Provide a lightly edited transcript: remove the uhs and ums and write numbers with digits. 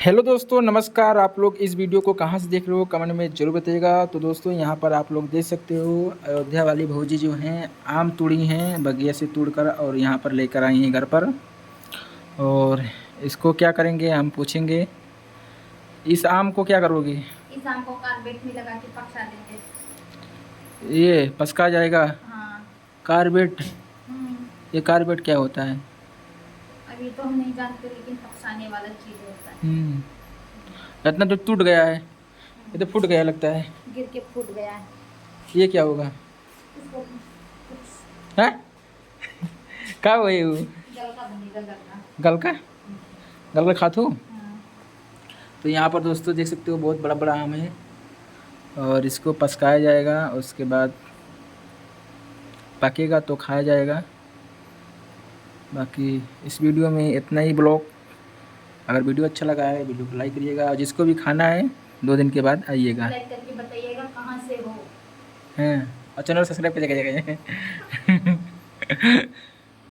Hello दोस्तों, नमस्कार। आप लोग इस वीडियो को कहाँ से देख रहे हो कमेंट में ज़रूर बताइएगा। तो दोस्तों यहाँ पर आप लोग देख सकते हो अयोध्या वाली भौजी जो हैं आम तोड़ी हैं बगिया से तोड़कर और यहाँ पर लेकर आई हैं घर पर। और इसको क्या करेंगे हम पूछेंगे। इस आम को क्या करोगे? इस आम को कार्बेट में लगा के पका देंगे। ये पसका जाएगा? हाँ। कार्बेट? हम्म। ये कार्बेट क्या होता है? अभी तो हम नहीं जानते, लेकिन पकाने वाला चीज होता है। इतना तो टूट गया है, ये तो फूट गया लगता है। गिर के फूट गया है। ये क्या होगा? इसको कुछ है क्या हुआ ये? जल का बनेगा, जल का। गल का? गल का खातू? हाँ। तो यहाँ पर दोस्तों देख सकते हो बहुत बड़ा बड़ा आम है और इसको पसकाया जाएगा। उसके बाद पकेगा तो खाया जाएगा। बाकी इस वीडियो में इतना ही ब्लॉग। अगर वीडियो अच्छा लगा है वीडियो को लाइक करिएगा और जिसको भी खाना है 2 दिन के बाद आइएगा। लाइक करके बताइएगा कहाँ से हो। हैं और चैनल सब्सक्राइब कर जाइएगा।